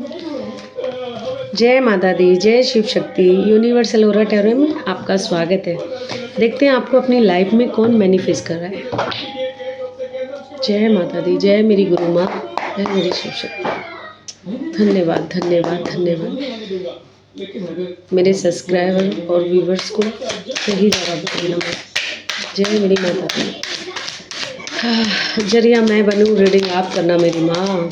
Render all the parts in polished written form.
जय माता दी, जय Shiv Shakti. Universal aura tarot में आपका स्वागत है। देखते हैं आपको अपनी लाइफ में कौन मैनिफेस्ट कर रहा है। जय माता दी, जय मेरी गुरु माँ, जय मेरी शिव शक्ति। धन्यवाद धन्यवाद धन्यवाद मेरे सब्सक्राइबर और व्यूवर्स को सही जवाब देना। जय मेरी माता दी। जरिया मैं बनूं, रीडिंग आप करना मेरी माँ।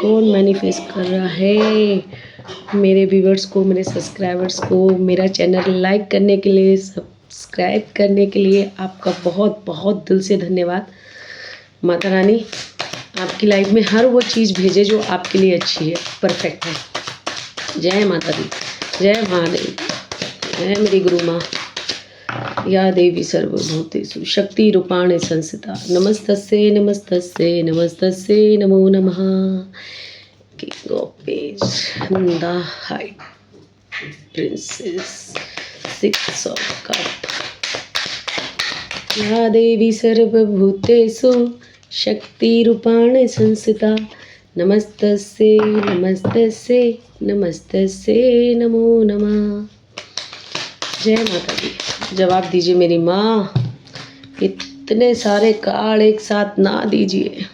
कौन मैनिफेस्ट कर रहा है मेरे व्यूवर्स को, मेरे सब्सक्राइबर्स को, मेरा चैनल लाइक करने के लिए, सब्सक्राइब करने के लिए आपका बहुत बहुत दिल से धन्यवाद। माता रानी आपकी लाइफ में हर वो चीज़ भेजे जो आपके लिए अच्छी है, परफेक्ट है। जय माता दी, जय महादेव, जय मेरी गुरु माँ। या देवी सर्वभूतेषु शक्ति रूपाणे संस्थिता। नमस्तस्यै नमस्तस्यै नमस्तस्यै नमो नमः। King of page, the height princess, six of cup. या देवी सर्वभूतेषु शक्ति रूपाणे संस्थिता। नमस्तस्यै नमस्तस्यै नमस्तस्यै नमो नमः। जय माता दी। जवाब दीजिए मेरी माँ, इतने सारे कार्ड एक साथ ना दीजिए।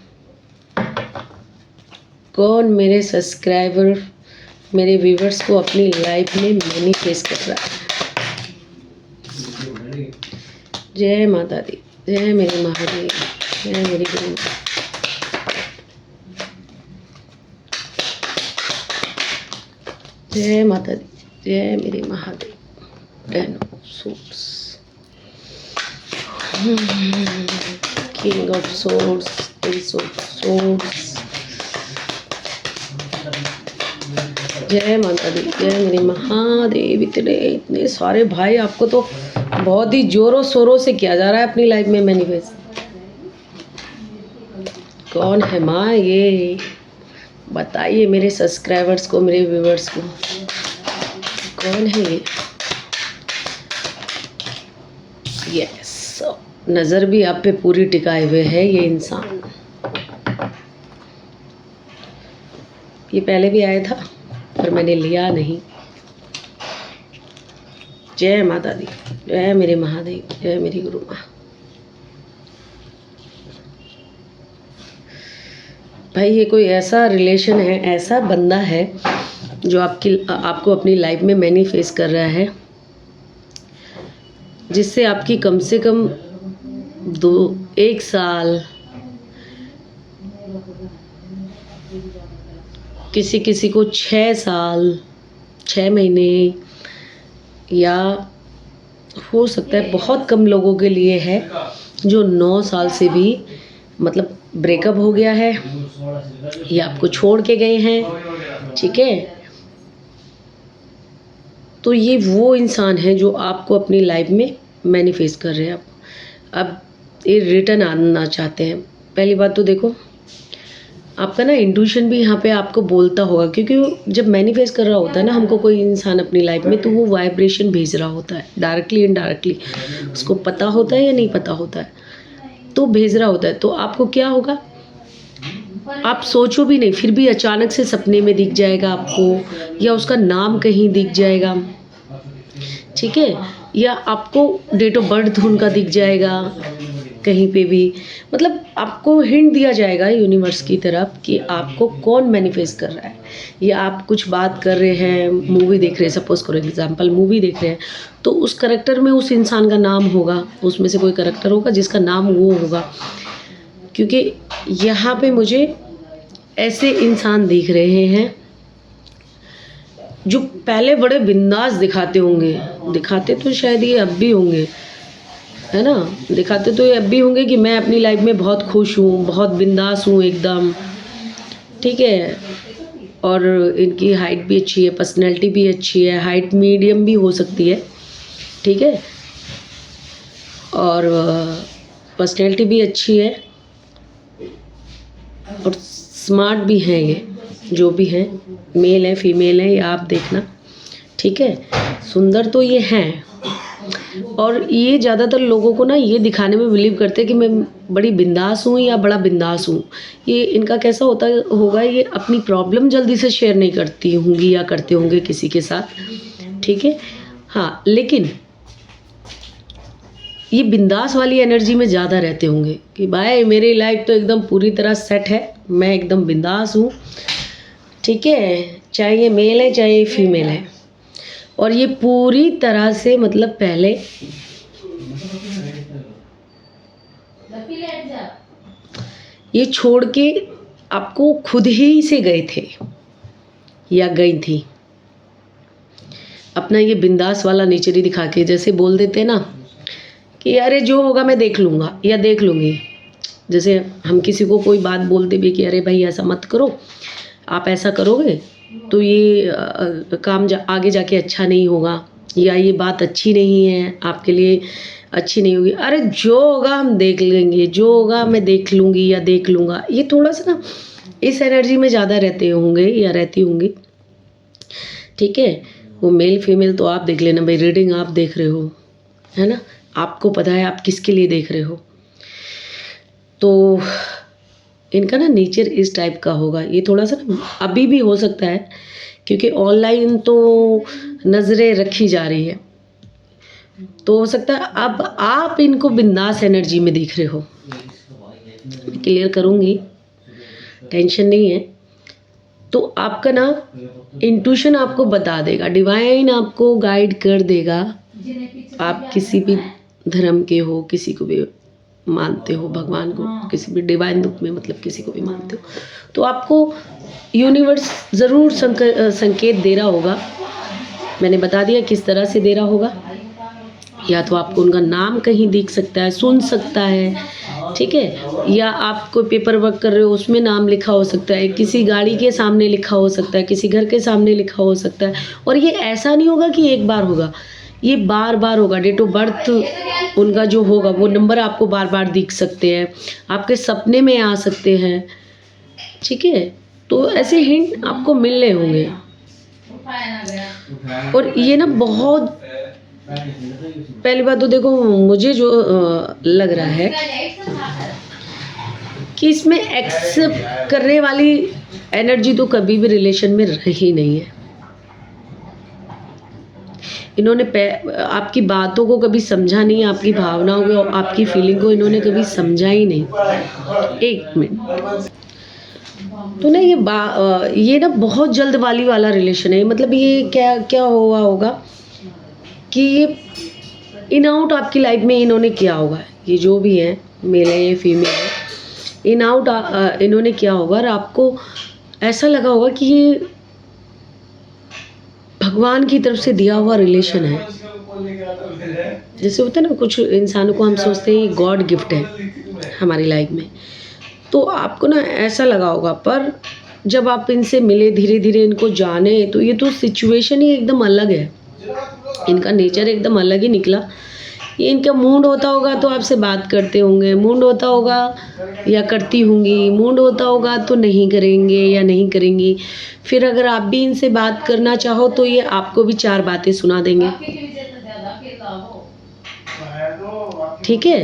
कौन मेरे सब्सक्राइबर, मेरे व्यूवर्स को अपनी लाइफ में मैनिफेस्ट कर रहा है। जय माता दी, जय मेरे महादेव, जय मेरी गुरु। जय माता दी, जय मेरे Mahadev. Ten of Swords, King of Swords, Ace of Swords। जय माता दी, जय मेरे महादेव। इतने सारे भाई, आपको तो बहुत ही जोरों शोरों से किया जा रहा है अपनी लाइफ में मैनिफेस्ट। कौन है माँ ये, बताइए मेरे सब्सक्राइबर्स को, मेरे व्यूवर्स को, कौन है ये। यस, नज़र भी आप पे पूरी टिकाए हुए है ये इंसान। ये पहले भी आया था पर मैंने लिया नहीं। जय माता दी, जय मेरे महादेव, जय मेरी गुरु माँ। भाई ये कोई ऐसा रिलेशन है, ऐसा बंदा है जो आपको अपनी लाइफ में मैनिफेस्ट कर रहा है, जिससे आपकी कम से कम 1 साल, किसी को 6 साल, 6 महीने, या हो सकता है बहुत कम लोगों के लिए है जो 9 साल से भी मतलब ब्रेकअप हो गया है या आपको छोड़ के गए हैं। ठीक है, तो ये वो इंसान है जो आपको अपनी लाइफ में मैनिफेस्ट कर रहे हैं। अब ये रिटर्न आना चाहते हैं। पहली बात तो देखो, आपका ना इंट्यूशन भी यहाँ पे आपको बोलता होगा, क्योंकि जब मैनिफेस्ट कर रहा होता है ना हमको कोई इंसान अपनी लाइफ में, तो वो वाइब्रेशन भेज रहा होता है, डायरेक्टली इनडायरेक्टली। उसको पता होता है या नहीं पता होता है, तो भेज रहा होता है। तो आपको क्या होगा, आप सोचो भी नहीं, फिर भी अचानक से सपने में दिख जाएगा आपको, या उसका नाम कहीं दिख जाएगा। ठीक है, या आपको डेट ऑफ बर्थ उनका दिख जाएगा कहीं पे भी। मतलब आपको हिंट दिया जाएगा यूनिवर्स की तरफ कि आपको कौन मैनिफेस्ट कर रहा है। या आप कुछ बात कर रहे हैं, मूवी देख रहे हैं, सपोज फॉर एग्जांपल मूवी देख रहे हैं, तो उस करैक्टर में उस इंसान का नाम होगा, उसमें से कोई करैक्टर होगा जिसका नाम वो होगा। क्योंकि यहाँ पे मुझे ऐसे इंसान दिख रहे हैं जो पहले बड़े बिंदास दिखाते होंगे, दिखाते तो शायद ये अब भी होंगे, है ना, दिखाते तो ये अब भी होंगे कि मैं अपनी लाइफ में बहुत खुश हूँ, बहुत बिंदास हूँ एकदम। ठीक है, और इनकी हाइट भी अच्छी है, पर्सनैलिटी भी अच्छी है, हाइट मीडियम भी हो सकती है। ठीक है, और पर्सनैलिटी भी अच्छी है और स्मार्ट भी हैं। ये जो भी हैं, मेल है फीमेल है, ये आप देखना। ठीक है, सुंदर तो ये हैं, और ये ज़्यादातर लोगों को ना ये दिखाने में बिलीव करते हैं कि मैं बड़ी बिंदास हूँ या बड़ा बिंदास हूँ। ये इनका कैसा होता होगा, ये अपनी प्रॉब्लम जल्दी से शेयर नहीं करती होंगी या करते होंगे किसी के साथ, ठीक है। हाँ, लेकिन ये बिंदास वाली एनर्जी में ज़्यादा रहते होंगे कि भाई मेरी लाइफ तो एकदम पूरी तरह सेट है, मैं एकदम बिंदास हूँ, ठीक है, चाहे ये मेल है चाहे ये फीमेल है। और ये पूरी तरह से मतलब पहले ये छोड़ के आपको खुद ही से गए थे या गई थी, अपना ये बिंदास वाला नेचर ही दिखा के। जैसे बोल देते हैं ना कि अरे जो होगा मैं देख लूँगा या देख लूँगी। जैसे हम किसी को कोई बात बोलते भी कि अरे भाई ऐसा मत करो, आप ऐसा करोगे तो ये काम आगे जाके अच्छा नहीं होगा, या ये बात अच्छी नहीं है आपके लिए, अच्छी नहीं होगी। अरे जो होगा हम देख लेंगे, जो होगा मैं देख लूँगी या देख लूँगा। ये थोड़ा सा ना इस एनर्जी में ज़्यादा रहते होंगे या रहती होंगी, ठीक है। वो मेल फीमेल तो आप देख लेना भाई, रीडिंग आप देख रहे हो, है ना, आपको पता है आप किसके लिए देख रहे हो। तो इनका ना नेचर इस टाइप का होगा। ये थोड़ा सा ना अभी भी हो सकता है क्योंकि ऑनलाइन तो नज़रें रखी जा रही है, तो हो सकता है अब आप इनको बिंदास एनर्जी में देख रहे हो। क्लियर करूँगी, टेंशन नहीं है। तो आपका ना इंट्यूशन आपको बता देगा, डिवाइन आपको गाइड कर देगा। आप किसी भी धर्म के हो, किसी को भी मानते हो, भगवान को, किसी भी डिवाइन रूप में मतलब किसी को भी मानते हो, तो आपको यूनिवर्स ज़रूर संकेत दे रहा होगा। मैंने बता दिया किस तरह से दे रहा होगा। या तो आपको उनका नाम कहीं दिख सकता है, सुन सकता है, ठीक है, या आप कोई पेपर वर्क कर रहे हो उसमें नाम लिखा हो सकता है, किसी गाड़ी के सामने लिखा हो सकता है, किसी घर के सामने लिखा हो सकता है। और ये ऐसा नहीं होगा कि एक बार होगा, ये बार बार होगा। डेट ऑफ बर्थ उनका जो होगा वो नंबर आपको बार बार दिख सकते हैं, आपके सपने में आ सकते हैं, ठीक है। तो ऐसे हिंट आपको मिल रहे होंगे। और ये ना बहुत, पहली बात तो देखो मुझे जो लग रहा है कि इसमें एक्सेप्ट करने वाली एनर्जी तो कभी भी रिलेशन में रही नहीं है। इन्होंने आपकी बातों को कभी समझा नहीं, आपकी भावनाओं को, आपकी फीलिंग को इन्होंने कभी समझा ही नहीं। एक मिनट, तो ना ये ना बहुत जल्द वाला रिलेशन है। मतलब ये क्या क्या हुआ होगा कि ये इन आउट आपकी लाइफ में इन्होंने किया होगा। ये जो भी है, मेल है या फीमेल है, इन आउट इन्होंने किया होगा और आपको ऐसा लगा होगा कि ये भगवान की तरफ से दिया हुआ रिलेशन है। जैसे होता है ना, कुछ इंसानों को हम सोचते हैं गॉड गिफ्ट है हमारी लाइफ में, तो आपको ना ऐसा लगा होगा। पर जब आप इनसे मिले, धीरे धीरे इनको जाने, तो ये तो सिचुएशन ही एकदम अलग है, इनका नेचर एकदम अलग ही निकला। ये इनका मूड होता होगा तो आपसे बात करते होंगे, मूड होता होगा या करती होंगी, मूड होता होगा तो नहीं करेंगे या नहीं करेंगी। फिर अगर आप भी इनसे बात करना चाहो तो ये आपको भी 4 बातें सुना देंगे, ठीक है।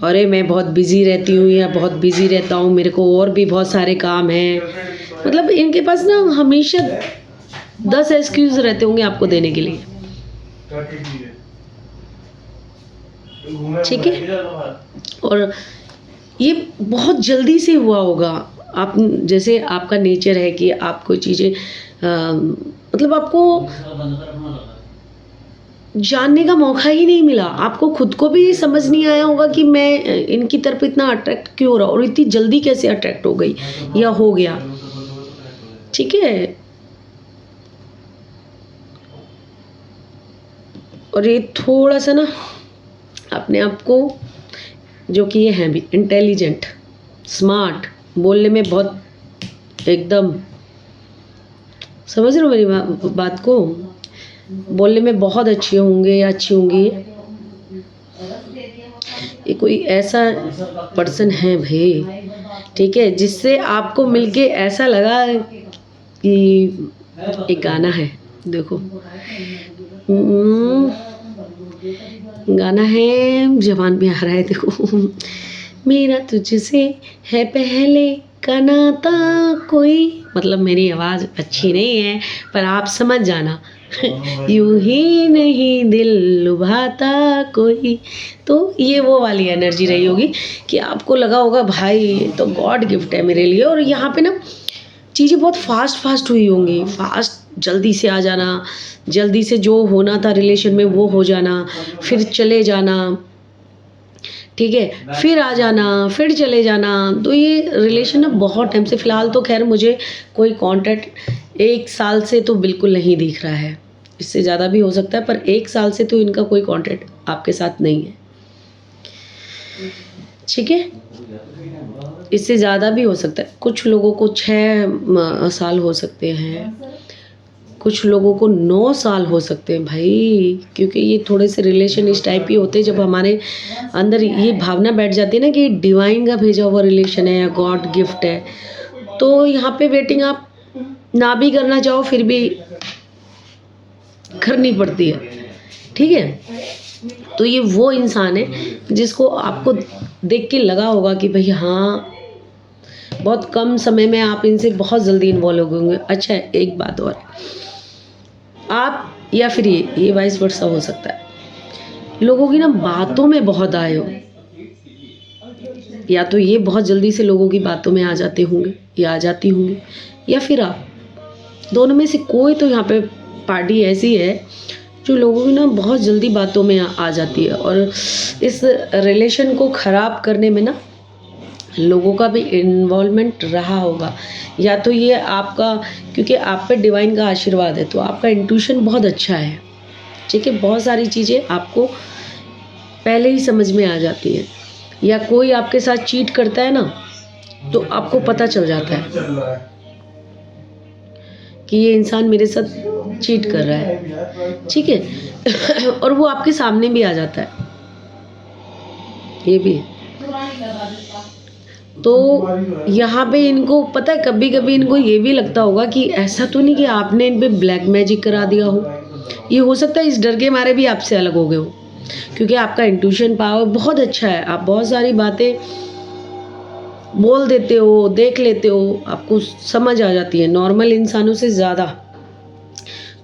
अरे मैं बहुत बिजी रहती हूँ या बहुत बिजी रहता हूँ, मेरे को और भी बहुत सारे काम हैं। मतलब इनके पास ना हमेशा 10 एक्सक्यूज रहते होंगे आपको देने के लिए, ठीक है। और ये बहुत जल्दी से हुआ होगा। आप जैसे आपका नेचर है कि आपको चीज़ें मतलब आपको जानने का मौका ही नहीं मिला, आपको खुद को भी समझ नहीं आया होगा कि मैं इनकी तरफ इतना अट्रैक्ट क्यों हो रहा और इतनी जल्दी कैसे अट्रैक्ट हो गई या हो गया, ठीक है। और ये थोड़ा सा ना अपने आप को, जो कि ये हैं भी इंटेलिजेंट, स्मार्ट, बोलने में बहुत एकदम, समझ रहे हो मेरी बात को, बोलने में बहुत अच्छे होंगे या अच्छी होंगी। ये कोई ऐसा पर्सन है भाई, ठीक है, जिससे आपको मिलके ऐसा लगा कि एक गाना है देखो, गाना है, ज़बान पे आ रहा है देखो। मेरा तुझसे है पहले का नाता कोई, मतलब मेरी आवाज़ अच्छी नहीं है पर आप समझ जाना। यूं ही नहीं दिल लुभाता कोई। तो ये वो वाली एनर्जी रही होगी कि आपको लगा होगा भाई ये तो गॉड गिफ्ट है मेरे लिए। और यहाँ पे ना चीज़ें बहुत फास्ट फास्ट हुई होंगी, फास्ट जल्दी से आ जाना, जल्दी से जो होना था रिलेशन में वो हो जाना, फिर चले जाना, ठीक है, फिर आ जाना, फिर चले जाना। तो ये रिलेशन ना बहुत टाइम से, फ़िलहाल तो खैर मुझे कोई कॉन्टैक्ट 1 साल से तो बिल्कुल नहीं दिख रहा है, इससे ज़्यादा भी हो सकता है, पर 1 साल से तो इनका कोई कॉन्टैक्ट आपके साथ नहीं है, ठीक है। इससे ज़्यादा भी हो सकता है, कुछ लोगों को 6 साल हो सकते हैं, कुछ लोगों को 9 साल हो सकते हैं भाई, क्योंकि ये थोड़े से रिलेशन इस टाइप के होते हैं जब हमारे अंदर ये भावना बैठ जाती है ना कि डिवाइन का भेजा हुआ रिलेशन है या गॉड गिफ्ट है। तो यहाँ पे वेटिंग आप ना भी करना चाहो फिर भी करनी पड़ती है, ठीक है। तो ये वो इंसान है जिसको आपको देख के लगा होगा कि भाई हाँ, बहुत कम समय में आप इनसे बहुत जल्दी इन्वॉल्व हो गए। अच्छा, एक बात और, आप या फिर ये वाइस वर्सा हो सकता है, लोगों की ना बातों में बहुत आए हो, या तो ये बहुत जल्दी से लोगों की बातों में आ जाते होंगे या आ जाती होंगी, या फिर आप दोनों में से कोई तो यहाँ पे पार्टी ऐसी है जो लोगों की ना बहुत जल्दी बातों में आ जाती है। और इस रिलेशन को ख़राब करने में ना लोगों का भी इन्वॉल्वमेंट रहा होगा, या तो ये आपका, क्योंकि आप पे डिवाइन का आशीर्वाद है तो आपका इंट्यूशन बहुत अच्छा है, ठीक है। बहुत सारी चीज़ें आपको पहले ही समझ में आ जाती हैं, या कोई आपके साथ चीट करता है ना तो आपको पता चल जाता है कि ये इंसान मेरे साथ चीट कर रहा है, ठीक है। और वो आपके सामने भी आ जाता है, ये भी है। तो यहाँ पे इनको पता है, कभी कभी इनको ये भी लगता होगा कि ऐसा तो नहीं कि आपने इन पे ब्लैक मैजिक करा दिया हो। ये हो सकता है इस डर के मारे भी आपसे अलग हो गए हो, क्योंकि आपका इंट्यूशन पावर बहुत अच्छा है, आप बहुत सारी बातें बोल देते हो, देख लेते हो, आपको समझ आ जाती है नॉर्मल इंसानों से ज़्यादा।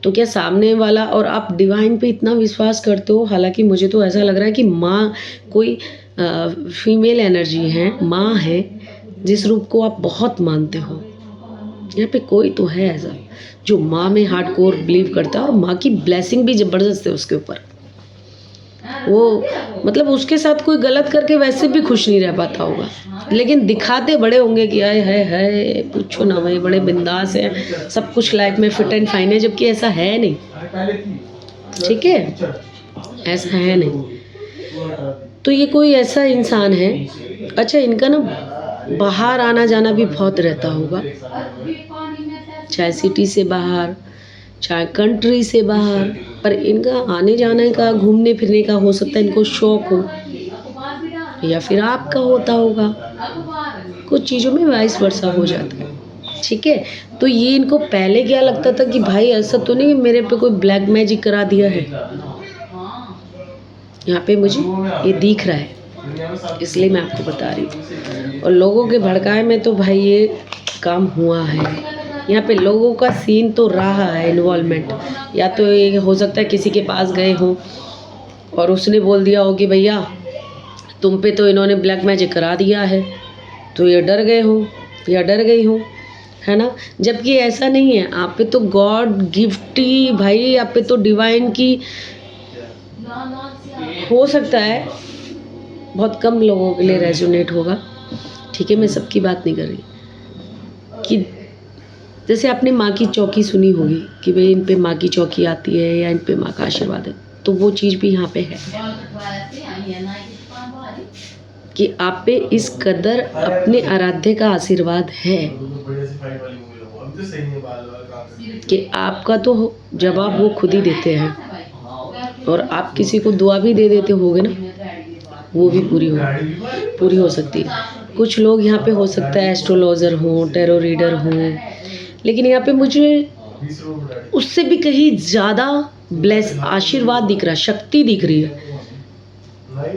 तो क्या सामने वाला, और आप डिवाइन पे इतना विश्वास करते हो, हालांकि मुझे तो ऐसा लग रहा है कि माँ कोई फीमेल एनर्जी है, माँ है, जिस रूप को आप बहुत मानते हो। यहाँ पे कोई तो है ऐसा जो माँ में हार्डकोर बिलीव करता है, और माँ की ब्लेसिंग भी ज़बरदस्त है उसके ऊपर। वो मतलब उसके साथ कोई गलत करके वैसे भी खुश नहीं रह पाता होगा, लेकिन दिखाते बड़े होंगे कि आए है पूछो ना भाई, बड़े बिंदास हैं, सब कुछ लाइफ में फिट एंड फाइन है, जबकि ऐसा है नहीं, ठीक है, ऐसा है नहीं। तो ये कोई ऐसा इंसान है। अच्छा, इनका ना बाहर आना जाना भी बहुत रहता होगा, चाहे सिटी से बाहर, चाहे कंट्री से बाहर, पर इनका आने जाने का, घूमने फिरने का हो सकता है इनको शौक हो, या फिर आपका होता होगा, कुछ चीज़ों में वाइस वर्सा हो जाता है, ठीक है। तो ये इनको पहले क्या लगता था कि भाई ऐसा तो नहीं कि मेरे पे कोई ब्लैक मैजिक करा दिया है, यहाँ पे मुझे ये दिख रहा है, इसलिए मैं आपको बता रही हूँ। और लोगों के भड़काए में तो भाई ये काम हुआ है, यहाँ पे लोगों का सीन तो रहा है इन्वॉल्वमेंट, या तो ये हो सकता है किसी के पास गए हों और उसने बोल दिया हो कि भैया तुम पे तो इन्होंने ब्लैक मैजिक करा दिया है, तो ये डर गए हों या डर गई हों, है ना। जबकि ऐसा नहीं है, आप पे तो गॉड गिफ्ट ही भाई, आप पे तो डिवाइन की हो सकता है, बहुत कम लोगों के लिए रेजोनेट होगा, ठीक है। मैं सबकी बात नहीं कर रही, कि जैसे आपने माँ की चौकी सुनी होगी कि भाई इन पे माँ की चौकी आती है या इन पे माँ का आशीर्वाद है, तो वो चीज़ भी यहाँ पे है कि आप पे इस कदर अपने आराध्य का आशीर्वाद है कि आपका तो जवाब वो खुद ही देते हैं, और आप किसी को दुआ भी दे देते होगे ना, वो भी पूरी हो सकती है। कुछ लोग यहाँ पे हो सकता है एस्ट्रोलॉजर हों, टैरो रीडर हों, लेकिन यहाँ पे मुझे उससे भी कहीं ज़्यादा ब्लेस आशीर्वाद दिख रहा है, शक्ति दिख रही है।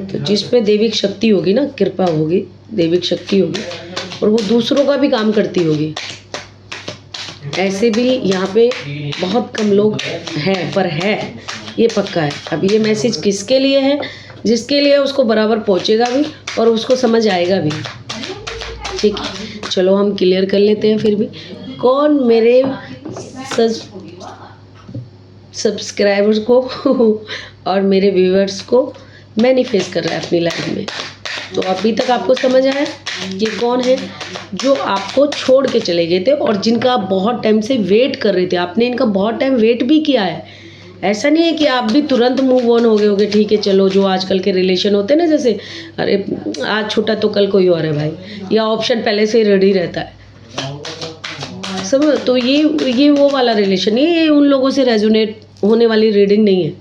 तो जिस पे दैविक शक्ति होगी ना, कृपा होगी, दैविक शक्ति होगी और वो दूसरों का भी काम करती होगी। ऐसे भी यहाँ पे बहुत कम लोग हैं, पर है, ये पक्का है। अब ये मैसेज किसके लिए है? जिसके लिए उसको बराबर पहुँचेगा भी और उसको समझ आएगा भी। ठीक है, चलो हम क्लियर कर लेते हैं। फिर भी कौन मेरे सब्सक्राइबर्स को और मेरे व्यूअर्स को मैनिफेस्ट कर रहा है अपनी लाइफ में? तो अभी तक आपको समझ आया ये कौन है जो आपको छोड़ के चले गए थे और जिनका आप बहुत टाइम से वेट कर रहे थे। आपने इनका बहुत टाइम वेट भी किया है। ऐसा नहीं है कि आप भी तुरंत मूव ऑन हो गए होगे, ठीक है चलो, जो आजकल के रिलेशन होते हैं ना, जैसे अरे आज छूटा तो कल कोई और है भाई, या ऑप्शन पहले से ही रेडी रहता है सब। तो ये वो वाला रिलेशन नहीं है, ये उन लोगों से रेजोनेट होने वाली रीडिंग नहीं है।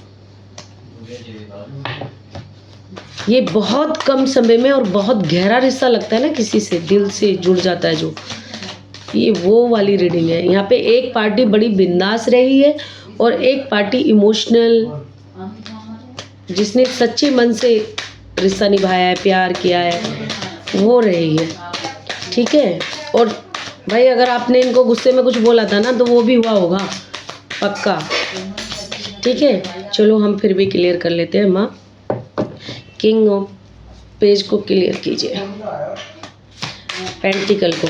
ये बहुत कम समय में और बहुत गहरा रिश्ता लगता है ना, किसी से दिल से जुड़ जाता है जो, ये वो वाली रीडिंग है। यहाँ पे एक पार्टी बड़ी बिंदास रही है और एक पार्टी इमोशनल, जिसने सच्चे मन से रिश्ता निभाया है, प्यार किया है, वो रही है। ठीक है, और भाई अगर आपने इनको गुस्से में कुछ बोला था ना, तो वो भी हुआ होगा पक्का। ठीक है, चलो हम फिर भी क्लियर कर लेते हैं। माँ किंग ऑफ पेज को क्लियर कीजिए, पेंटिकल को,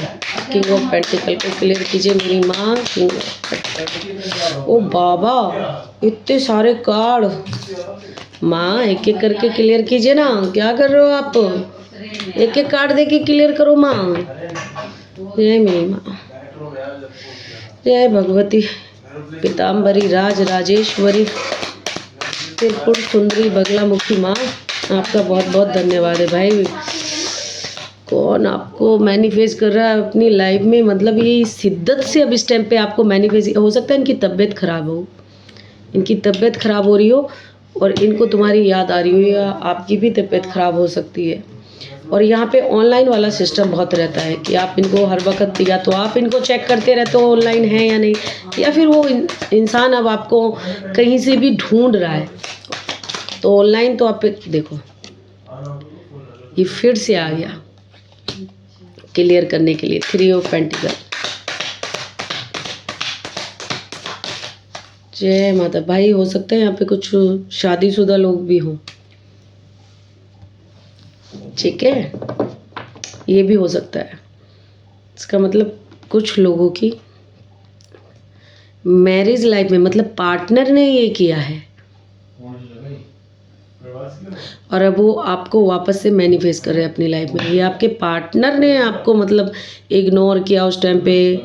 किंग ऑफ पेंटिकल को क्लियर कीजिए मेरी माँ। किंग ऑफ पेंटिकल, ओ बाबा इतने सारे कार्ड। माँ एक एक करके क्लियर कीजिए ना, क्या कर रहे हो आप? एक एक कार्ड देके क्लियर करो माँ। जय मेरी माँ, जय भगवती पीताम्बरी राज राजेश्वरी त्रिपुर सुंदरी बगलामुखी माँ, आपका बहुत बहुत धन्यवाद है भाई। कौन आपको मैनिफेस्ट कर रहा है अपनी लाइफ में? मतलब ये शिद्दत से अब इस टाइम पे आपको मैनिफेस्ट, हो सकता है इनकी तबीयत खराब हो, इनकी तबीयत खराब हो रही हो और इनको तुम्हारी याद आ रही हो, या आपकी भी तबीयत खराब हो सकती है। और यहाँ पे ऑनलाइन वाला सिस्टम बहुत रहता है कि आप इनको हर वक्त, या तो आप इनको चेक करते रहते हो ऑनलाइन है या नहीं, या फिर वो इंसान अब आपको कहीं से भी ढूंढ रहा है। तो ऑनलाइन तो आप देखो, ये फिर से आ गया क्लियर करने के लिए। 3 ऑफ पेंटिकल, जय माता। भाई हो सकता है यहाँ पे कुछ शादीशुदा लोग भी हों, ठीक है, ये भी हो सकता है। इसका मतलब कुछ लोगों की मैरिज लाइफ में, मतलब पार्टनर ने ये किया है और अब वो आपको वापस से मैनिफेस्ट कर रहे हैं अपनी लाइफ में। ये आपके पार्टनर ने आपको मतलब इग्नोर किया उस टाइम पे,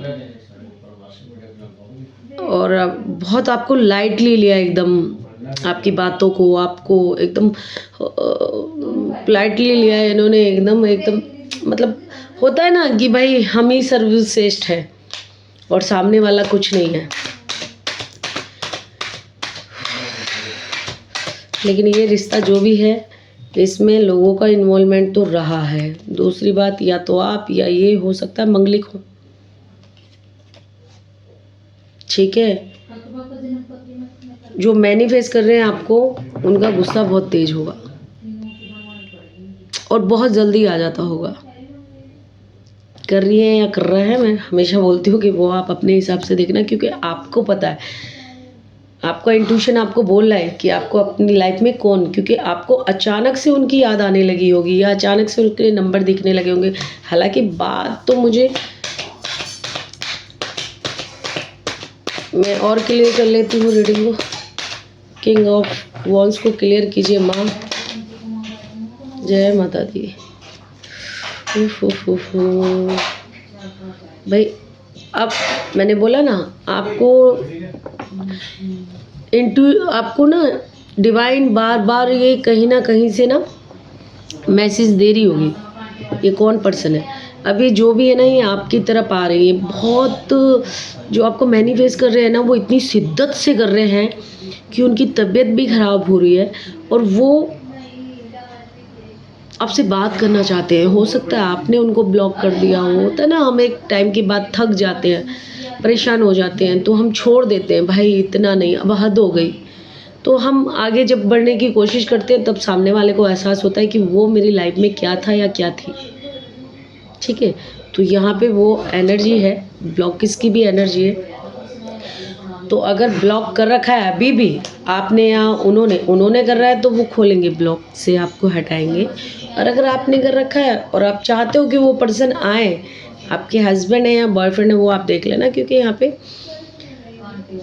और बहुत आपको लाइटली लिया एकदम, आपकी बातों को आपको एकदम लाइटली लिया है इन्होंने, एकदम मतलब होता है ना कि भाई हम ही सर्वश्रेष्ठ है और सामने वाला कुछ नहीं है। लेकिन ये रिश्ता जो भी है इसमें लोगों का इन्वॉल्वमेंट तो रहा है। दूसरी बात, या तो आप या ये हो सकता है मंगलिक हो, ठीक है। जो मैनिफेस्ट कर रहे हैं आपको, उनका गुस्सा बहुत तेज होगा और बहुत जल्दी आ जाता होगा। कर रही है या कर रहा है, मैं हमेशा बोलती हूँ कि वो आप अपने हिसाब से देखना, क्योंकि आपको पता है, आपका इंट्यूशन आपको बोल रहा है कि आपको अपनी लाइफ में कौन, क्योंकि आपको अचानक से उनकी याद आने लगी होगी या अचानक से उनके नंबर दिखने लगे होंगे। हालांकि बात तो मुझे, मैं और क्लियर कर लेती हूँ रीडिंग को। किंग ऑफ वॉन्स को क्लियर कीजिए माँ, जय माता दी। भाई अब मैंने बोला ना आपको ना डिवाइन बार बार ये कहीं ना कहीं से ना मैसेज दे रही होगी। ये कौन पर्सन है अभी जो भी है ना, ये आपकी तरफ आ रही है। बहुत जो आपको मैनिफेस्ट कर रहे हैं ना, वो इतनी शिद्दत से कर रहे हैं कि उनकी तबीयत भी ख़राब हो रही है और वो आपसे बात करना चाहते हैं। हो सकता है आपने उनको ब्लॉक कर दिया हो। होता है ना, हम एक टाइम के बाद थक जाते हैं, परेशान हो जाते हैं, तो हम छोड़ देते हैं, भाई इतना नहीं, अब हद हो गई। तो हम आगे जब बढ़ने की कोशिश करते हैं तब सामने वाले को एहसास होता है कि वो मेरी लाइफ में क्या था या क्या थी। ठीक है, तो यहाँ पे वो एनर्जी है, ब्लॉकेज की भी एनर्जी है। तो अगर ब्लॉक कर रखा है अभी भी आपने या उन्होंने कर रहा है तो वो खोलेंगे, ब्लॉक से आपको हटाएंगे। और अगर आपने कर रखा है और आप चाहते हो कि वो पर्सन आए, आपके हस्बैंड है या बॉयफ्रेंड है, वो आप देख लेना, क्योंकि यहाँ पे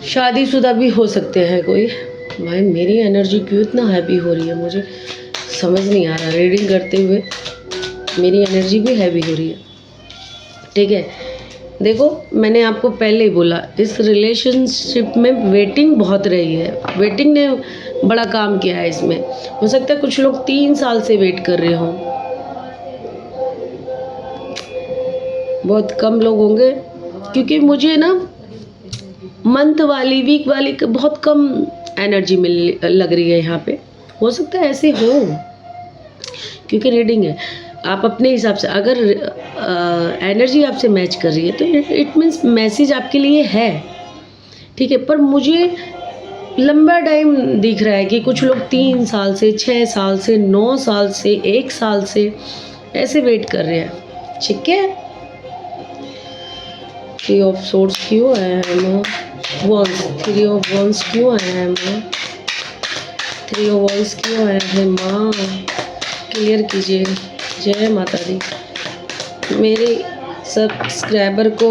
शादीशुदा भी हो सकते हैं कोई। भाई मेरी एनर्जी क्यों इतना हैवी हो रही है, मुझे समझ नहीं आ रहा। रीडिंग करते हुए मेरी एनर्जी भी हैवी हो रही है। ठीक है, देखो मैंने आपको पहले ही बोला, इस रिलेशनशिप में वेटिंग बहुत रही है। वेटिंग ने बड़ा काम किया है इसमें। हो सकता है कुछ लोग 3 साल से वेट कर रहे हों, बहुत कम लोग होंगे, क्योंकि मुझे ना मंथ वाली, वीक वाली बहुत कम एनर्जी मिल लग रही है यहाँ पे। हो सकता है ऐसे हो, क्योंकि रीडिंग है। आप अपने हिसाब से अगर एनर्जी आपसे मैच कर रही है तो इट मीन्स मैसेज आपके लिए है। ठीक है, पर मुझे लंबा टाइम दिख रहा है कि कुछ लोग 3 साल से, 6 साल से, 9 साल से, 1 साल से ऐसे वेट कर रहे हैं। ठीक है, 3 ऑफ सोर्ड्स क्यों आया है माँ? 3 ऑफ वंस क्यों आया है माँ? 3 ऑफ वंस क्यों आया है माँ? क्लियर कीजिए। जय माता दी। मेरे सब्सक्राइबर को,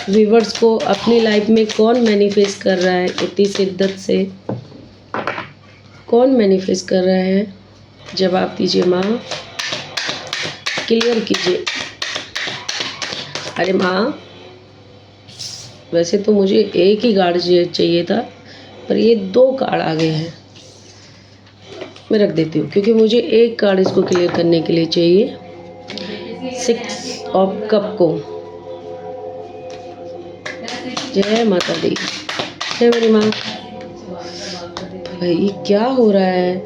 व्यूवर्स को अपनी लाइफ में कौन मैनिफेस्ट कर रहा है इतनी शिद्दत से? कौन मैनिफेस्ट कर रहा है? जवाब दीजिए माँ, क्लियर कीजिए। अरे माँ, वैसे तो मुझे एक ही कार्ड चाहिए था, पर ये 2 कार्ड आ गए हैं। मैं रख देती हूँ, क्योंकि मुझे एक कार्ड इसको क्लियर करने के लिए चाहिए। 6 ऑफ कप को। जय माता दी, जय मेरी माँ। भाई क्या हो रहा है?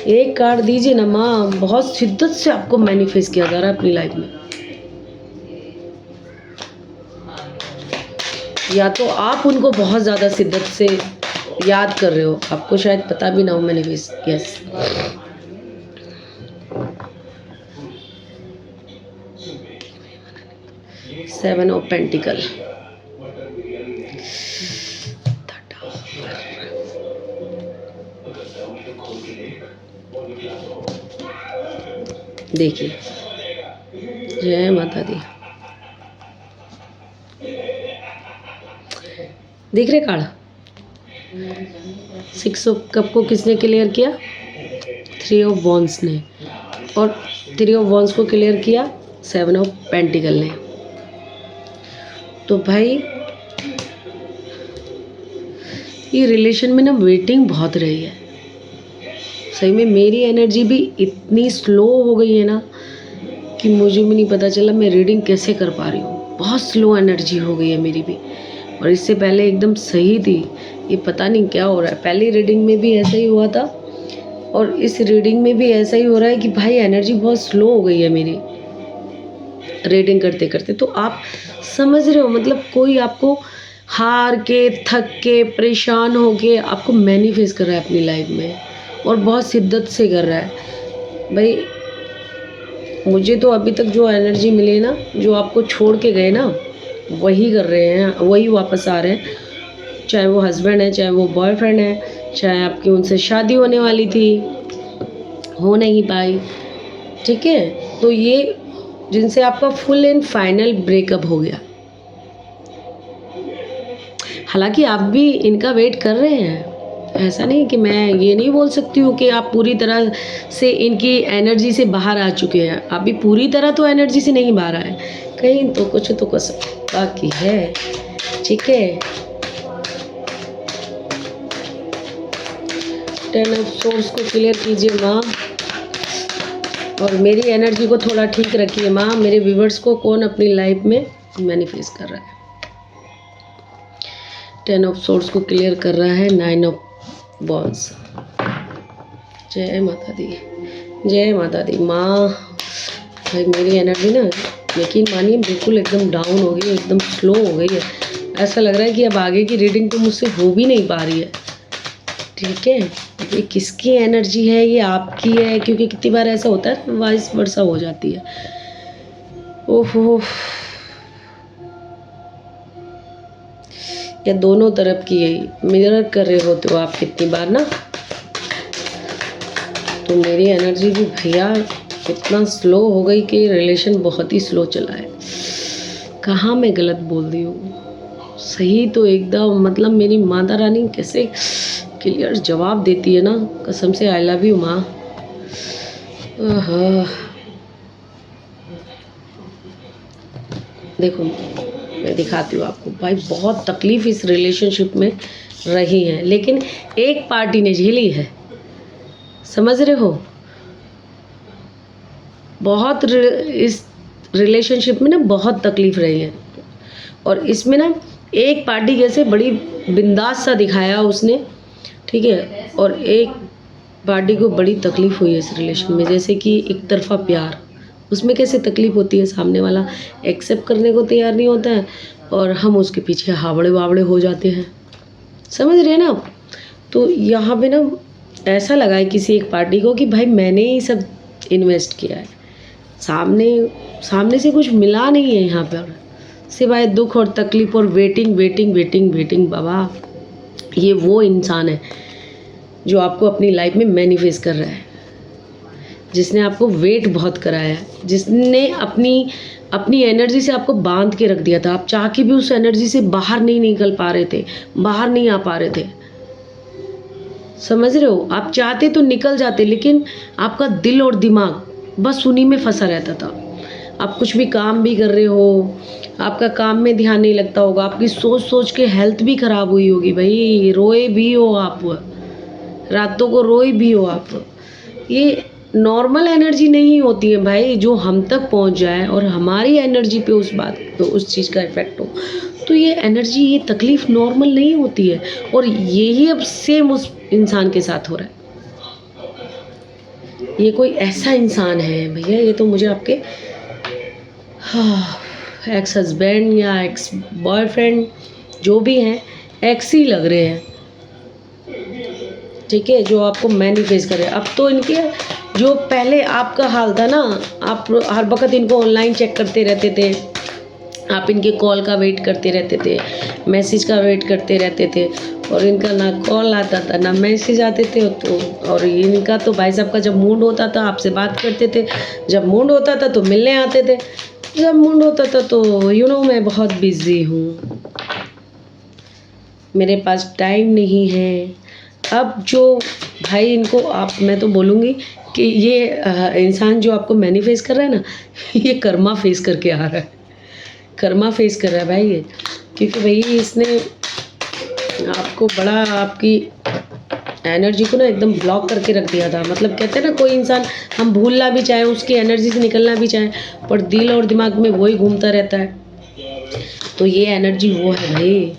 एक कार्ड दीजिए ना माँ, बहुत शिद्दत से आपको मैनिफेस्ट किया जा रहा है अपनी लाइफ में। या तो आप उनको बहुत ज़्यादा शिद्दत से याद कर रहे हो, आपको शायद पता भी ना हो manifest. Yes, seven of pentacle. देखिए, जय माता दी। देख रहे कार्ड? 6 ऑफ कप को किसने क्लियर किया? 3 ऑफ वॉन्स ने। और 3 ऑफ वॉन्स को क्लियर किया 7 ऑफ पेंटिकल ने। तो भाई ये रिलेशन में ना वेटिंग बहुत रही है। सही में मेरी एनर्जी भी इतनी स्लो हो गई है ना कि मुझे भी नहीं पता चला मैं रीडिंग कैसे कर पा रही हूँ। बहुत स्लो एनर्जी हो गई है मेरी भी, और इससे पहले एकदम सही थी। ये पता नहीं क्या हो रहा है। पहली रीडिंग में भी ऐसा ही हुआ था और इस रीडिंग में भी ऐसा ही हो रहा है कि भाई एनर्जी बहुत स्लो हो गई है मेरी रीडिंग करते करते। तो आप समझ रहे हो, मतलब कोई आपको हार के, थक के, परेशान हो के आपको मैनिफेस्ट कर रहा है अपनी लाइफ में, और बहुत शिद्दत से कर रहा है। भाई मुझे तो अभी तक जो एनर्जी मिली है ना, जो आपको छोड़ के गए ना, वही कर रहे हैं, वही वापस आ रहे हैं। चाहे वो हस्बैंड है, चाहे वो बॉयफ्रेंड है, चाहे आपकी उनसे शादी होने वाली थी, हो नहीं पाई। ठीक है, तो ये जिनसे आपका फुल एंड फाइनल ब्रेकअप हो गया। हालांकि आप भी इनका वेट कर रहे हैं, ऐसा नहीं कि मैं ये नहीं बोल सकती हूँ कि आप पूरी तरह से इनकी एनर्जी से बाहर आ चुके हैं। आप भी पूरी तरह तो एनर्जी से नहीं बाहर आए, कहीं तो कुछ बाकी है। ठीक है, 10 ऑफ सोर्स को क्लियर कीजिए माँ, और मेरी एनर्जी को थोड़ा ठीक रखिए माँ। मेरे व्यूवर्स को कौन अपनी लाइफ में मैनिफेस्ट कर रहा है? 10 ऑफ सोर्स को क्लियर कर रहा है 9 ऑफ वॉन्स। जय माता दी, जय माता दी माँ। भाई मेरी एनर्जी ना, यकीन मानिए, बिल्कुल एकदम डाउन हो गई है, एकदम स्लो हो गई है। ऐसा लग रहा है कि अब आगे की रीडिंग तो मुझसे हो भी नहीं पा रही है। ठीक है, ये किसकी एनर्जी है, ये आपकी है, क्योंकि कितनी बार ऐसा होता है वाइस वर्सा हो जाती है। ओहो, या दोनों तरफ की मिरर कर रहे होते हो आप कितनी बार ना। तो मेरी एनर्जी भी भैया इतना स्लो हो गई कि रिलेशन बहुत ही स्लो चला है। कहाँ मैं गलत बोल दी हूँ, सही तो एकदम, मतलब मेरी माता रानी कैसे क्लियर जवाब देती है ना, कसम से आई लव यू माँ। देखो मैं दिखाती हूँ आपको भाई, बहुत तकलीफ इस रिलेशनशिप में रही है, लेकिन एक पार्टी ने झेली है, समझ रहे हो। बहुत इस रिलेशनशिप में ना बहुत तकलीफ रही है, और इसमें ना एक पार्टी कैसे बड़ी बिंदास सा दिखाया उसने, ठीक है, और एक पार्टी को बड़ी तकलीफ हुई है इस रिलेशन में। जैसे कि एक तरफा प्यार, उसमें कैसे तकलीफ होती है, सामने वाला एक्सेप्ट करने को तैयार नहीं होता है और हम उसके पीछे हावड़े वावड़े हो जाते हैं, समझ रहे हैं ना आप। तो यहाँ पे ना ऐसा लगा है किसी एक पार्टी को कि भाई मैंने ही सब इन्वेस्ट किया है, सामने से कुछ मिला नहीं है यहाँ पर, सिवाय दुख और तकलीफ और वेटिंग वेटिंग वेटिंग वेटिंग। बाबा ये वो इंसान है जो आपको अपनी लाइफ में मैनिफेस्ट कर रहा है, जिसने आपको वेट बहुत कराया है, जिसने अपनी एनर्जी से आपको बांध के रख दिया था। आप चाह के भी उस एनर्जी से बाहर नहीं निकल पा रहे थे, बाहर नहीं आ पा रहे थे, समझ रहे हो। आप चाहते तो निकल जाते, लेकिन आपका दिल और दिमाग बस उन्हीं में फंसा रहता था। आप कुछ भी काम भी कर रहे हो, आपका काम में ध्यान नहीं लगता होगा, आपकी सोच सोच के हेल्थ भी ख़राब हुई होगी भाई, रोए भी हो आप, रातों को रोए भी हो आप। ये नॉर्मल एनर्जी नहीं होती है भाई, जो हम तक पहुंच जाए और हमारी एनर्जी पे उस बात पे उस चीज़ का इफेक्ट हो, तो ये एनर्जी, ये तकलीफ़ नॉर्मल नहीं होती है। और यही अब सेम उस इंसान के साथ हो रहा है। ये कोई ऐसा इंसान है भैया, ये तो मुझे आपके एक्स हस्बैंड या एक्स बॉयफ्रेंड जो भी हैं, एक्स ही लग रहे हैं, ठीक है, जो आपको मैनिफेस्ट करे। अब तो इनके जो पहले आपका हाल था ना, आप हर वक्त इनको ऑनलाइन चेक करते रहते थे, आप इनके कॉल का वेट करते रहते थे, मैसेज का वेट करते रहते थे, और इनका ना कॉल आता था ना मैसेज आते थे। तो और इनका तो भाई साहब का जब मूड होता था आपसे बात करते थे, जब मूड होता था तो मिलने आते थे, जब मूड होता था तो मैं बहुत बिज़ी हूँ, मेरे पास टाइम नहीं है। अब जो भाई इनको मैं तो बोलूँगी कि ये इंसान जो आपको मैनिफेस्ट कर रहा है ना, ये कर्मा फेस करके आ रहा है, कर्मा फेस कर रहा है भाई ये, क्योंकि भाई इसने आपको बड़ा, आपकी एनर्जी को ना एकदम ब्लॉक करके रख दिया था। मतलब कहते हैं ना, कोई इंसान हम भूलना भी चाहें, उसकी एनर्जी से निकलना भी चाहें, पर दिल और दिमाग में वही घूमता रहता है। तो ये एनर्जी वो है भाई।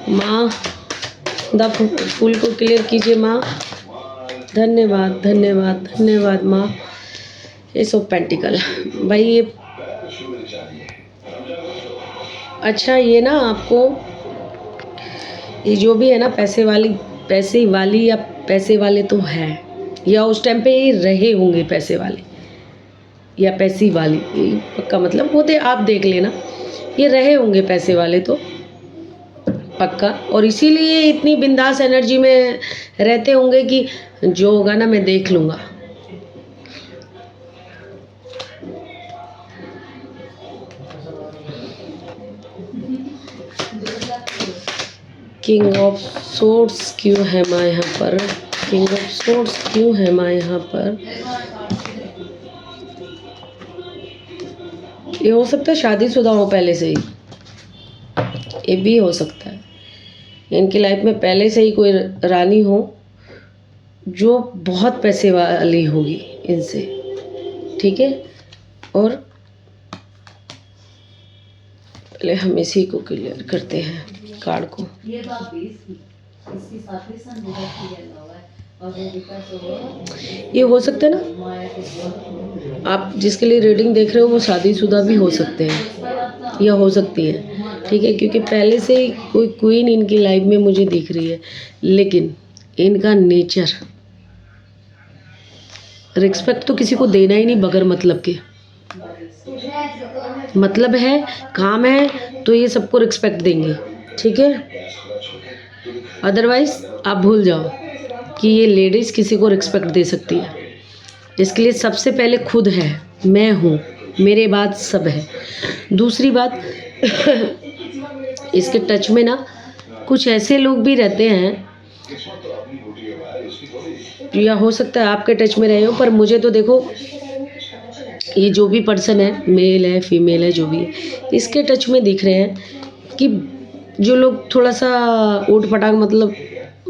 माँ द फूल को क्लियर कीजिए माँ, धन्यवाद धन्यवाद धन्यवाद माँ। एस ऑफ पेंटिकल भाई, ये अच्छा, ये ना आपको ये जो भी है ना, पैसे वाली या पैसे वाले तो है, या उस टाइम पे ये रहे होंगे पैसे वाले या पैसी वाली, पक्का मतलब वो आप देख लेना, ये रहे होंगे पैसे वाले तो पक्का। और इसीलिए इतनी बिंदास एनर्जी में रहते होंगे कि जो होगा ना मैं देख लूँगा। किंग ऑफ सोर्ड्स क्यों है माँ यहाँ पर, किंग ऑफ सोर्ड्स क्यों है माँ यहाँ पर। ये हो सकता है शादीशुदा हो पहले से ही, ये भी हो सकता है इनकी लाइफ में पहले से ही कोई रानी हो जो बहुत पैसे वाली होगी इनसे, ठीक है। और पहले हम इसी को क्लियर करते हैं, कार्ड को। ये हो सकता है ना, आप जिसके लिए रीडिंग देख रहे हो वो शादीशुदा भी हो सकते हैं या हो सकती है, ठीक है, क्योंकि पहले से ही कोई क्वीन इनकी लाइफ में मुझे दिख रही है। लेकिन इनका नेचर रिस्पेक्ट तो किसी को देना ही नहीं बगैर मतलब के। मतलब है, काम है, तो ये सबको रिस्पेक्ट देंगे, ठीक है। अदरवाइज आप भूल जाओ कि ये लेडीज़ किसी को रिस्पेक्ट दे सकती है। इसके लिए सबसे पहले खुद है, मैं हूँ, मेरे बाद सब है। दूसरी बात इसके टच में ना कुछ ऐसे लोग भी रहते हैं, या हो सकता है आपके टच में रहे हो, पर मुझे तो देखो ये जो भी पर्सन है, मेल है फीमेल है जो भी है, इसके टच में दिख रहे हैं कि जो लोग थोड़ा सा ऊट पटांग मतलब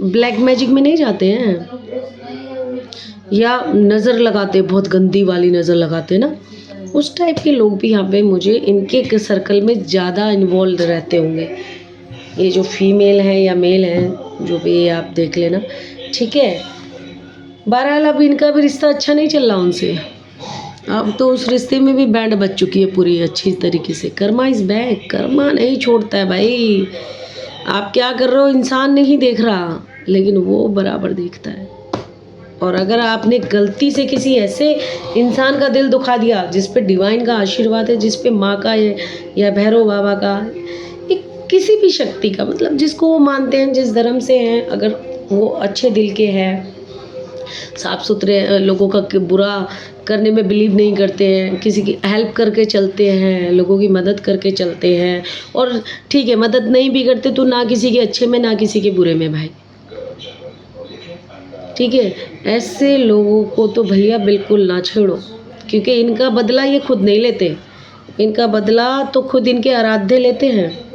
ब्लैक मैजिक में नहीं जाते हैं, या नज़र लगाते, बहुत गंदी वाली नज़र लगाते हैं ना, उस टाइप के लोग भी यहाँ पे मुझे इनके सर्कल में ज़्यादा इन्वॉल्व रहते होंगे। ये जो फीमेल है या मेल है जो भी ये आप देख लेना, ठीक है। बहरहाल अब इनका भी रिश्ता अच्छा नहीं चल रहा उनसे, अब तो उस रिश्ते में भी बैंड बज चुकी है पूरी अच्छी तरीके से। कर्मा इज़ बैक, कर्मा नहीं छोड़ता है भाई। आप क्या कर रहे हो इंसान नहीं देख रहा, लेकिन वो बराबर देखता है। और अगर आपने गलती से किसी ऐसे इंसान का दिल दुखा दिया जिस पे डिवाइन का आशीर्वाद है, जिस पे माँ का या भैरव बाबा का, किसी भी शक्ति का, मतलब जिसको वो मानते हैं, जिस धर्म से हैं, अगर वो अच्छे दिल के हैं, साफ सुथरे लोगों का बुरा करने में बिलीव नहीं करते हैं, किसी की हेल्प करके चलते हैं, लोगों की मदद करके चलते हैं, और ठीक है मदद नहीं भी करते तो ना किसी के अच्छे में ना किसी के बुरे में भाई, ठीक है। ऐसे लोगों को तो भैया बिल्कुल ना छेड़ो, क्योंकि इनका बदला ये खुद नहीं लेते, इनका बदला तो खुद इनके आराध्य लेते हैं।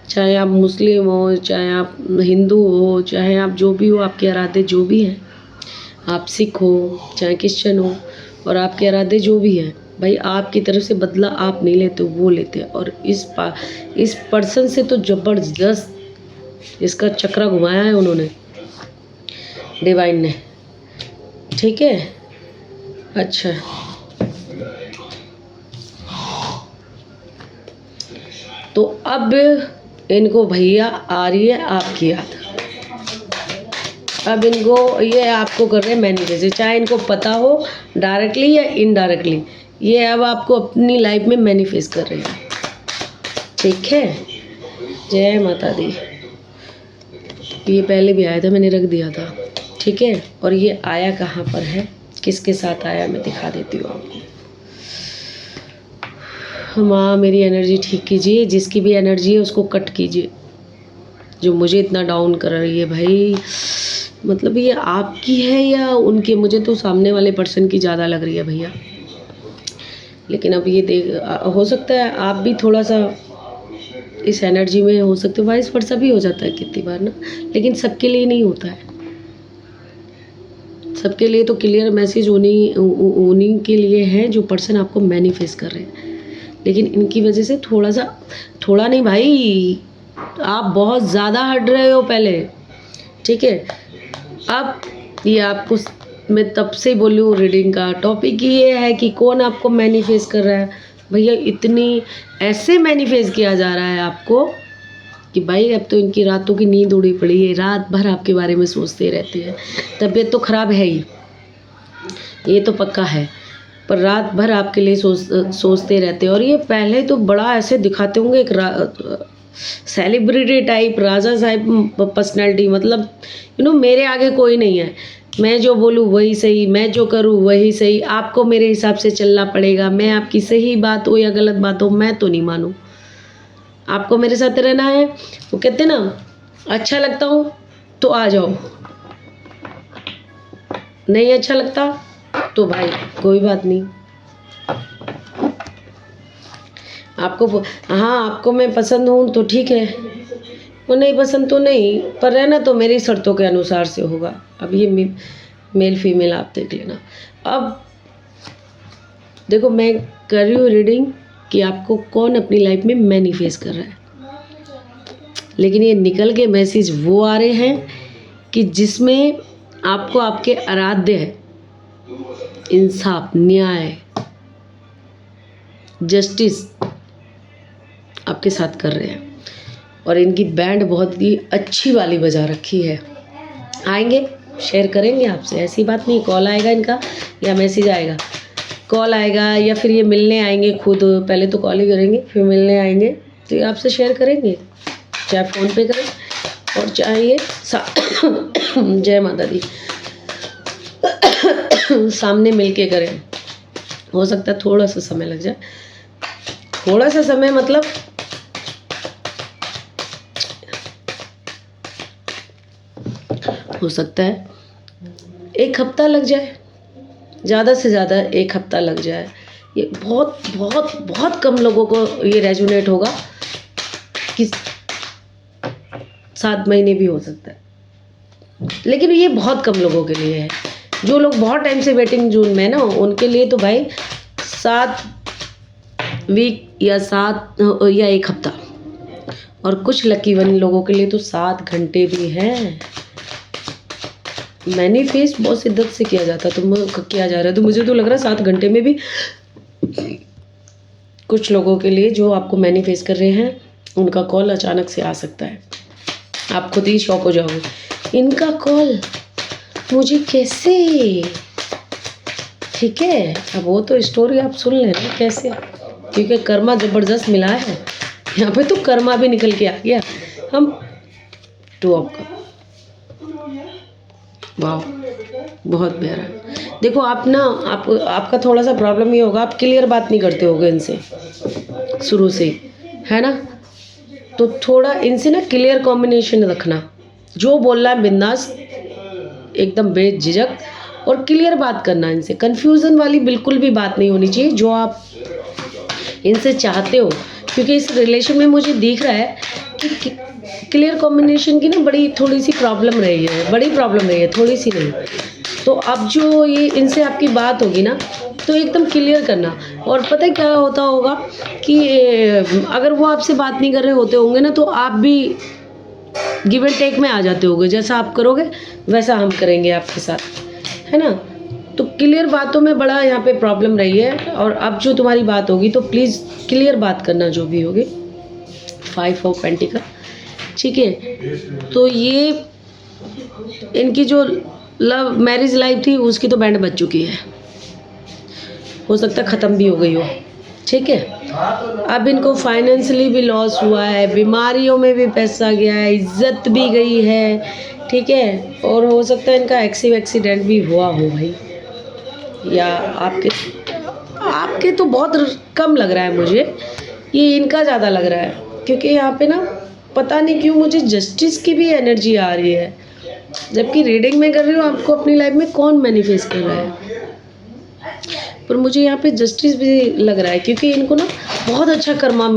चाहे आप मुस्लिम हो, चाहे आप हिंदू हो, चाहे आप जो भी हो, आपके आराध्य जो भी हैं, आप सिख हो चाहे क्रिश्चियन हो, और आपके आराध्य जो भी है भाई, आपकी तरफ से बदला आप नहीं लेते, वो लेते हैं। और इस पर्सन से तो ज़बरदस्त इसका चक्रा घुमाया है उन्होंने, डिवाइन ने, ठीक है। अच्छा, तो अब इनको भैया आ रही है आपकी याद, अब इनको ये आपको कर रहे हैं मैनिफेस्ट, चाहे इनको पता हो डायरेक्टली या इनडायरेक्टली, ये अब आपको अपनी लाइफ में मैनिफेस्ट कर रहे हैं, ठीक है। जय माता दी। ये पहले भी आया था, मैंने रख दिया था, ठीक है। और ये आया कहाँ पर है, किसके साथ आया, मैं दिखा देती हूँ आपको। माँ मेरी एनर्जी ठीक कीजिए, जिसकी भी एनर्जी है उसको कट कीजिए, जो मुझे इतना डाउन कर रही है भाई। मतलब ये आपकी है या उनके, मुझे तो सामने वाले पर्सन की ज़्यादा लग रही है भैया। लेकिन अब ये हो सकता है आप भी थोड़ा सा इस एनर्जी में हो सकते हो, वाइस वर्सा भी हो जाता है कितनी बार ना, लेकिन सबके लिए नहीं होता है। सबके लिए तो क्लियर मैसेज उन्हीं के लिए है जो पर्सन आपको मैनिफेस्ट कर रहे हैं, लेकिन इनकी वजह से थोड़ा नहीं भाई, आप बहुत ज़्यादा हट रहे हो पहले, ठीक है। अब ये आपको मैं तब से बोली हूँ, रीडिंग का टॉपिक ये है कि कौन आपको मैनिफेस्ट कर रहा है भैया। इतनी ऐसे मैनिफेस्ट किया जा रहा है आपको कि भाई अब तो इनकी रातों की नींद उड़ी पड़ी है, रात भर आपके बारे में सोचते रहते हैं। तबीयत तो ख़राब है ही, ये तो पक्का है, पर रात भर आपके लिए सोचते रहते हैं। और ये पहले तो बड़ा ऐसे दिखाते होंगे, एक सेलिब्रिटी टाइप, राजा साहब पर्सनैलिटी, मतलब मेरे आगे कोई नहीं है, मैं जो बोलूँ वही सही, मैं जो करूँ वही सही, आपको मेरे हिसाब से चलना पड़ेगा, मैं आपकी सही बात हो या गलत बात हो मैं तो नहीं मानूँ, आपको मेरे साथ रहना है। वो कहते ना, अच्छा लगता हूँ तो आ जाओ, नहीं अच्छा लगता तो भाई कोई बात नहीं। आपको मैं पसंद हूँ तो ठीक है, वो नहीं पसंद तो नहीं, पर रहना तो मेरी शर्तों के अनुसार से होगा। अब ये मेल फीमेल आप देख लेना। अब देखो मैं कर रही हूँ रीडिंग कि आपको कौन अपनी लाइफ में मैनिफेस्ट कर रहा है, लेकिन ये निकल के मैसेज वो आ रहे हैं कि जिसमें आपको आपके आराध्य है, इंसाफ, न्याय, जस्टिस आपके साथ कर रहे हैं। और इनकी बैंड बहुत ही अच्छी वाली बजा रखी है, आएंगे शेयर करेंगे आपसे, ऐसी बात नहीं। कॉल आएगा इनका या मैसेज आएगा, कॉल आएगा या फिर ये मिलने आएंगे खुद, पहले तो कॉल ही करेंगे फिर मिलने आएंगे, तो ये आपसे शेयर करेंगे, चाहे फ़ोन पे करें और चाहे ये जय माता दी सामने मिल के करें। हो सकता है थोड़ा सा समय लग जाए, थोड़ा सा समय मतलब हो सकता है 1 हफ्ता लग जाए, ज़्यादा से ज़्यादा 1 हफ्ता लग जाए। ये बहुत बहुत बहुत कम लोगों को ये रेजोनेट होगा कि 7 महीने भी हो सकता है, लेकिन ये बहुत कम लोगों के लिए है। जो लोग बहुत टाइम से वेटिंग जून में ना, उनके लिए तो भाई 7 वीक या 1 हफ्ता, और कुछ लकी वन लोगों के लिए तो 7 घंटे भी हैं। मैनिफेस्ट बहुत शिद्दत से किया जाता तो किया जा रहा है, तो मुझे तो लग रहा है 7 घंटे में भी कुछ लोगों के लिए जो आपको मैनिफेस्ट कर रहे हैं उनका कॉल अचानक से आ सकता है। आप खुद ही शॉक हो जाओगे, इनका कॉल मुझे कैसे। ठीक है, अब वो तो स्टोरी आप सुन लेना कैसे, क्योंकि कर्मा ज़बरदस्त मिला है यहाँ पे, तो कर्मा भी निकल के आ गया। हम 2 ऑफ कप, वाह बहुत प्यारा। देखो आप ना, आपका थोड़ा सा प्रॉब्लम ये होगा, आप क्लियर बात नहीं करते होगे इनसे शुरू से, है ना, तो थोड़ा इनसे ना क्लियर कॉम्बिनेशन रखना, जो बोलना है बिंदास एकदम बेझिझक और क्लियर बात करना। इनसे कन्फ्यूज़न वाली बिल्कुल भी बात नहीं होनी चाहिए जो आप इनसे चाहते हो, क्योंकि इस रिलेशन में मुझे दिख रहा है कि क्लियर कॉम्बिनेशन की ना बड़ी थोड़ी सी प्रॉब्लम रही है, बड़ी प्रॉब्लम रही है, थोड़ी सी नहीं। तो अब जो ये इनसे आपकी बात होगी ना, तो एकदम क्लियर करना। और पता है क्या होता होगा कि अगर वो आपसे बात नहीं कर रहे होते होंगे ना, तो आप भी गिव एंड टेक में आ जाते होगे, जैसा आप करोगे वैसा हम करेंगे आपके साथ, है ना। तो क्लियर बातों में बड़ा यहाँ पे प्रॉब्लम रही है, और अब जो तुम्हारी बात होगी तो प्लीज़ क्लियर बात करना जो भी होगी। 5 ऑफ पेंटिकल, ठीक है। तो ये इनकी जो लव मैरिज लाइफ थी उसकी तो बैंड बज चुकी है, हो सकता है ख़त्म भी हो गई हो, ठीक है। अब इनको फाइनेंशियली भी लॉस हुआ है, बीमारियों में भी पैसा गया है, इज्जत भी गई है, ठीक है। और हो सकता है इनका एक्सीडेंट भी हुआ हो भाई, या आपके तो बहुत कम लग रहा है मुझे, ये इनका ज़्यादा लग रहा है, क्योंकि यहाँ पे ना पता नहीं क्यों मुझे जस्टिस की भी एनर्जी आ रही है, जबकि रीडिंग में कर रही हूँ आपको अपनी लाइफ में कौन मैनिफेस्ट कर रहा है, पर मुझे यहाँ पे जस्टिस भी लग रहा है, क्योंकि इनको ना बहुत अच्छा कर्मा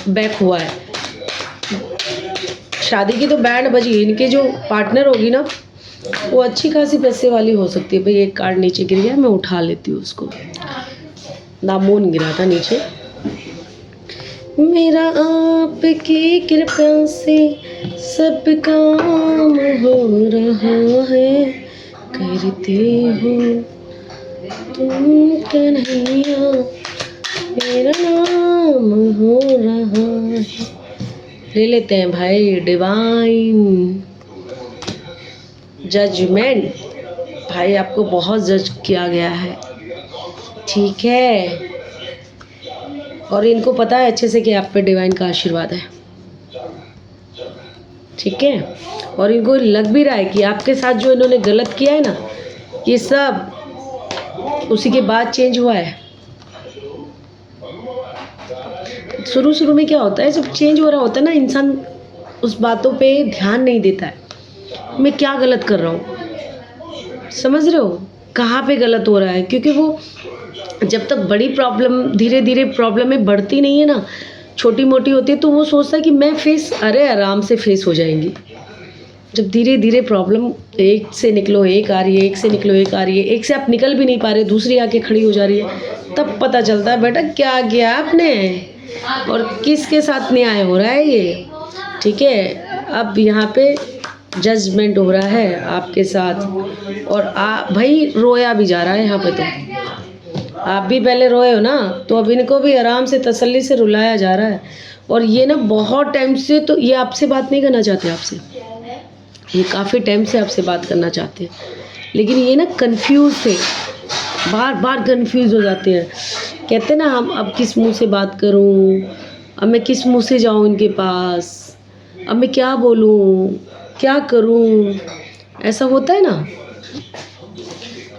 बैक हुआ है। शादी की तो बैंड बजी, इनके जो पार्टनर होगी ना वो अच्छी खासी पैसे वाली हो सकती है। भाई एक कार्ड नीचे गिर गया, मैं उठा लेती हूँ उसको, नामून गिरा था नीचे। मेरा आपकी कृपा से सब काम हो रहा है, करते हो तुम कन्हैया, मेरा नाम हो रहा है। ले लेते हैं भाई डिवाइन जजमेंट, भाई आपको बहुत जज किया गया है, ठीक है। और इनको पता है अच्छे से कि आप पे डिवाइन का आशीर्वाद है, ठीक है। और इनको लग भी रहा है कि आपके साथ जो इन्होंने गलत किया है ना, ये सब उसी के बाद चेंज हुआ है। शुरू में क्या होता है, जब चेंज हो रहा होता है ना, इंसान उस बातों पे ध्यान नहीं देता है, मैं क्या गलत कर रहा हूँ, समझ रहे हो कहाँ पे गलत हो रहा है। क्योंकि वो जब तक बड़ी प्रॉब्लम धीरे धीरे प्रॉब्लम में बढ़ती नहीं है ना, छोटी मोटी होती है, तो वो सोचता है कि मैं अरे आराम से फेस हो जाएंगी। जब धीरे धीरे प्रॉब्लम एक से निकलो एक आ रही है, एक से निकलो एक आ रही है, एक से आप निकल भी नहीं पा रहे, दूसरी आके खड़ी हो जा रही है, तब पता चलता है बेटा क्या किया आपने और किसके साथ न्याय हो रहा है ये, ठीक है। अब यहाँ पे जजमेंट हो रहा है आपके साथ, और भाई रोया भी जा रहा है यहाँ पे, तो आप भी पहले रोए हो ना, तो अब इनको भी आराम से तसल्ली से रुलाया जा रहा है। और ये ना बहुत टाइम से तो ये आपसे बात नहीं करना चाहते, आपसे ये काफ़ी टाइम से आपसे बात करना चाहते हैं, लेकिन ये ना कंफ्यूज थे, बार बार कंफ्यूज हो जाते हैं। कहते हैं ना, हम अब किस मुंह से बात करूं, अब मैं किस मुंह से जाऊं इनके पास, अब मैं क्या बोलूं, क्या करूं, ऐसा होता है ना।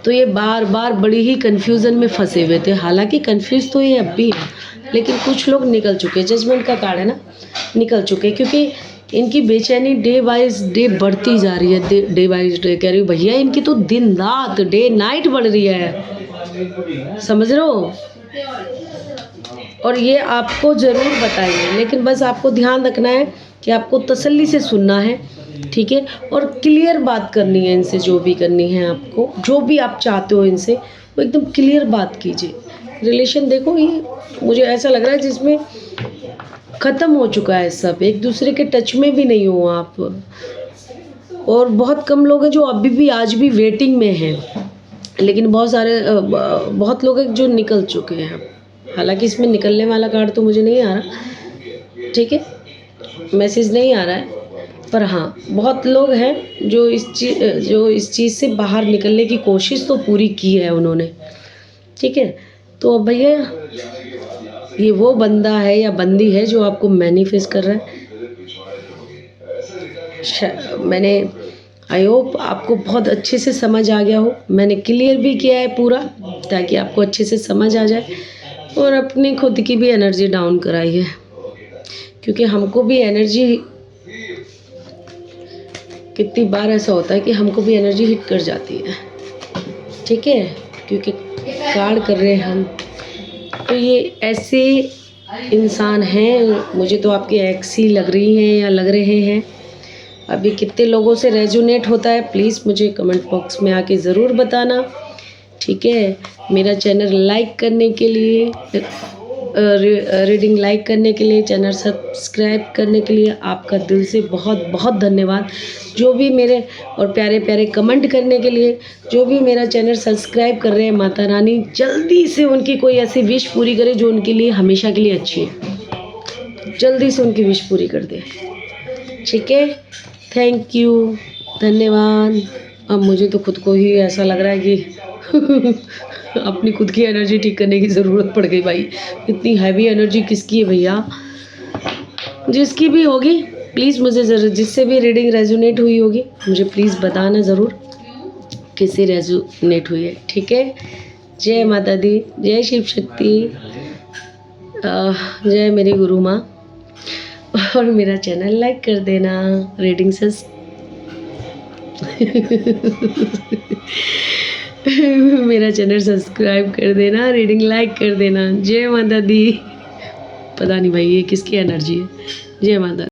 तो ये बार बार बड़ी ही कन्फ्यूज़न में फंसे हुए थे। हालांकि कन्फ्यूज़ तो ये अब भी है, लेकिन कुछ लोग निकल चुके हैं, जजमेंट का कार्ड है ना, निकल चुके हैं, क्योंकि इनकी बेचैनी डे बाइज डे बढ़ती जा रही है। डे बाइज डे कह रही हूँ भैया, इनकी तो दिन रात डे नाइट बढ़ रही है, समझ रहे हो। और ये आपको ज़रूर बताइए, लेकिन बस आपको ध्यान रखना है कि आपको तसल्ली से सुनना है, ठीक है, और क्लियर बात करनी है इनसे। जो भी करनी है आपको, जो भी आप चाहते हो इनसे, वो एकदम क्लियर बात कीजिए। रिलेशन देखो, ये मुझे ऐसा लग रहा है जिसमें ख़त्म हो चुका है सब, एक दूसरे के टच में भी नहीं हो आप। और बहुत कम लोग हैं जो अभी भी आज भी वेटिंग में हैं, लेकिन बहुत लोग हैं जो निकल चुके हैं। हालांकि इसमें निकलने वाला कार्ड तो मुझे नहीं आ रहा, ठीक है, मैसेज नहीं आ रहा है, पर हाँ बहुत लोग हैं जो इस चीज़ से बाहर निकलने की कोशिश तो पूरी की है उन्होंने, ठीक है। तो अब भैया, ये वो बंदा है या बंदी है जो आपको मैनिफेस्ट कर रहा है। मैंने आई होप आपको बहुत अच्छे से समझ आ गया हो। मैंने क्लियर भी किया है पूरा, ताकि आपको अच्छे से समझ आ जाए, और अपनी खुद की भी एनर्जी डाउन कराई है, क्योंकि हमको भी एनर्जी, कितनी बार ऐसा होता है कि हमको भी एनर्जी हिट कर जाती है, ठीक है, क्योंकि कार्ड कर रहे हैं हम। तो ये ऐसे इंसान हैं, मुझे तो आपके एक्स ही लग रही हैं या लग रहे हैं। अभी कितने लोगों से रेजोनेट होता है, प्लीज़ मुझे कमेंट बॉक्स में आके ज़रूर बताना, ठीक है। मेरा चैनल लाइक करने के लिए, रीडिंग लाइक करने के लिए, चैनल सब्सक्राइब करने के लिए आपका दिल से बहुत बहुत धन्यवाद। जो भी मेरे और प्यारे प्यारे कमेंट करने के लिए, जो भी मेरा चैनल सब्सक्राइब कर रहे हैं, माता रानी जल्दी से उनकी कोई ऐसी विश पूरी करे जो उनके लिए हमेशा के लिए अच्छी है, जल्दी से उनकी विश पूरी कर दे, ठीक है। थैंक यू, धन्यवाद। अब मुझे तो खुद को ही ऐसा लग रहा है कि अपनी खुद की एनर्जी ठीक करने की ज़रूरत पड़ गई भाई। इतनी हैवी एनर्जी किसकी है भैया, जिसकी भी होगी प्लीज़ मुझे ज़रूर, जिससे भी रीडिंग रेजोनेट हुई होगी मुझे प्लीज़ बताना ज़रूर किससे रेजोनेट हुई है, ठीक है। जय माता दी, जय शिव शक्ति, जय मेरी गुरु माँ। और मेरा चैनल लाइक कर देना, रीडिंग से मेरा चैनल सब्सक्राइब कर देना, रीडिंग लाइक कर देना। जय माता दी। पता नहीं भाई ये किसकी एनर्जी है। जय माता।